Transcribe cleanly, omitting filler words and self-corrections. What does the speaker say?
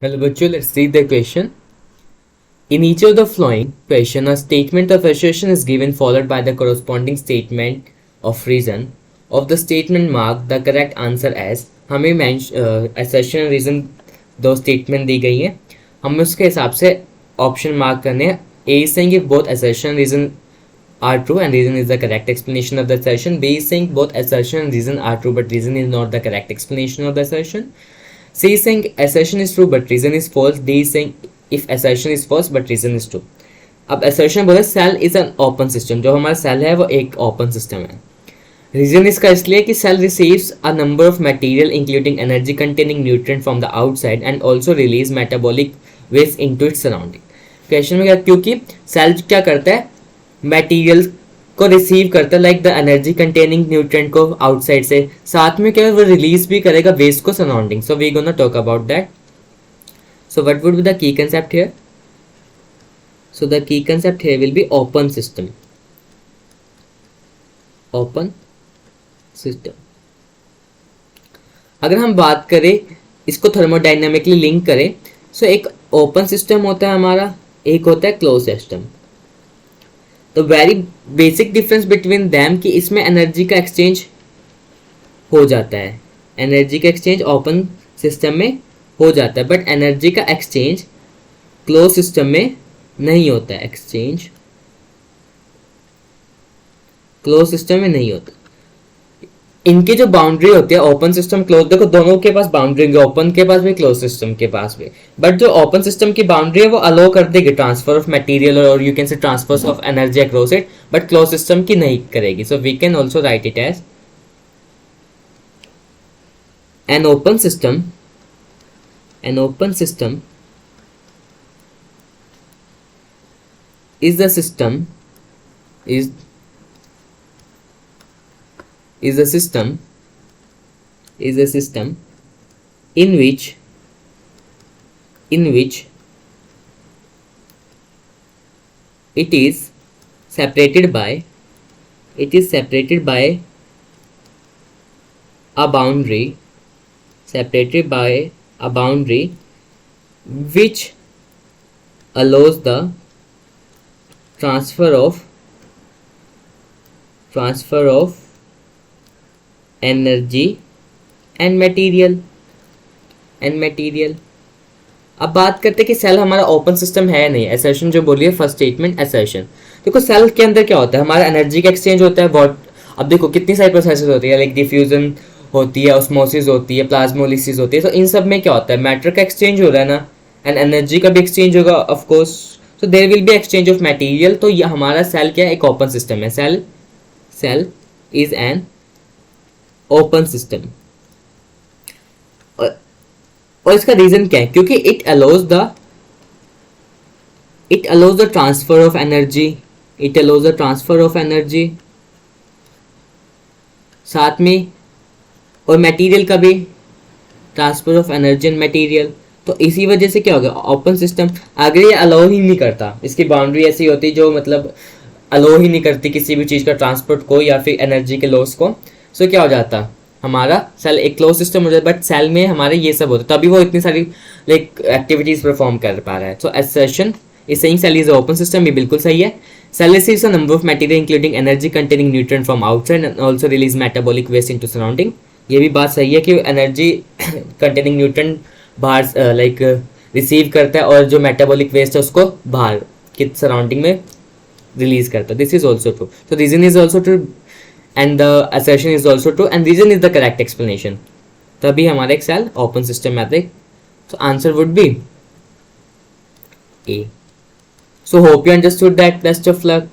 Hello, bachcho, let's read the question. In each of the following question, a statement of assertion is given followed by the corresponding statement of reason. Of the statement mark the correct answer as. हमें assertion reason दो statement दी गई हैं, हमें उसके हिसाब से option mark करने हैं. A is saying if both assertion reason are true and reason is the correct explanation of the assertion. B is saying both assertion and reason are true but reason is not the correct explanation of the assertion. C is saying assertion is true but reason is false. D is saying if assertion is false but reason is true. अब assertion बोले cell is an open system, जो हमारा cell है वो एक open system है. Reason इसका इसलिए कि cell receives a number of material including energy containing nutrient from the outside and also release metabolic waste into its surrounding. Question में क्या, क्योंकि cell क्या करता है, मटेरियल को रिसीव करता है like the energy containing nutrient को आउटसाइड से, साथ में क्या है वो रिलीज भी करेगा वेस्ट को surrounding. So we gonna talk about that. So what would be the key concept here? So the key concept here will be open system. Open system. अगर हम बात करें इसको थर्मोडायनेमिकली लिंक करें, सो एक ओपन सिस्टम होता है हमारा, एक होता है क्लोज सिस्टम. तो very basic difference between them कि इसमें एनर्जी का एक्सचेंज हो जाता है, एनर्जी का एक्सचेंज ओपन सिस्टम में हो जाता है, बट एनर्जी का एक्सचेंज क्लोज सिस्टम में नहीं होता है. एक्सचेंज क्लोज सिस्टम में नहीं होता. इनकी जो बाउंड्री होती है ओपन सिस्टम क्लोज, देखो दोनों के पास बाउंड्री है, ओपन के पास भी क्लोज सिस्टम के पास भी, बट जो ओपन सिस्टम की बाउंड्री है वो अलो कर देगी ट्रांसफर ऑफ मटेरियल और you can say transfer of energy across it, but close system की नहीं करेगी. So we can also write it as an open system. An open system is the system is a system in which it is separated by a boundary which allows the transfer of energy and material. अब बात करते हैं कि cell हमारा open system है नहीं. Assertion जो बोलिए फर्स्ट स्टेटमेंट असर्शन. देखो सेल के अंदर क्या होता है, हमारा एनर्जी का एक्सचेंज होता है. अब देखो कितनी सारी प्रोसेसेस होती है, लाइक डिफ्यूजन होती है, ऑस्मोसिस होती है, प्लाज्मोलिसिस होती है. तो इन सब में क्या होता है, मैटर का एक्सचेंज हो रहा है ना, एंड एनर्जी का भी एक्सचेंज होगा of course. So there will be exchange of material. तो ये हमारा सेल क्या है, एक ओपन सिस्टम है. Cell is an open system. और इसका रीजन क्या है, क्योंकि it allows the transfer of energy, साथ में और मटेरियल का भी transfer of energy and material. तो इसी वजह से क्या हो गया, ओपन सिस्टम अगर ये अलाउ ही नहीं करता, इसकी बाउंड्री ऐसी होती जो मतलब अलाउ ही नहीं करती किसी भी चीज़ का ट्रांसपोर्ट को या फिर एनर्जी के लॉस को, सो क्या हो जाता, हमारा सेल एक क्लोज सिस्टम हो जाता. बट सेल में हमारे ये सब होता, तभी वो इतनी सारी लाइक एक्टिविटीज परफॉर्म कर पा रहा है. So assertion is saying cell is open system, ये बिल्कुल सही है. Cell receives a number of material including energy containing nutrient from outside and also release metabolic waste into surrounding. ये भी बात सही है कि एनर्जी कंटेनिंग न्यूट्रिएंट बाहर लाइक रिसीव करता है और जो मेटाबॉलिक वेस्ट है उसको बाहर की सराउंडिंग में रिलीज करता है. This is also true. So reason is also true and the assertion is also true and reason is the correct explanation. तभी हमारा एक सेल ओपन सिस्टम में आता है. So answer would be A. So hope you understood that. Best of luck.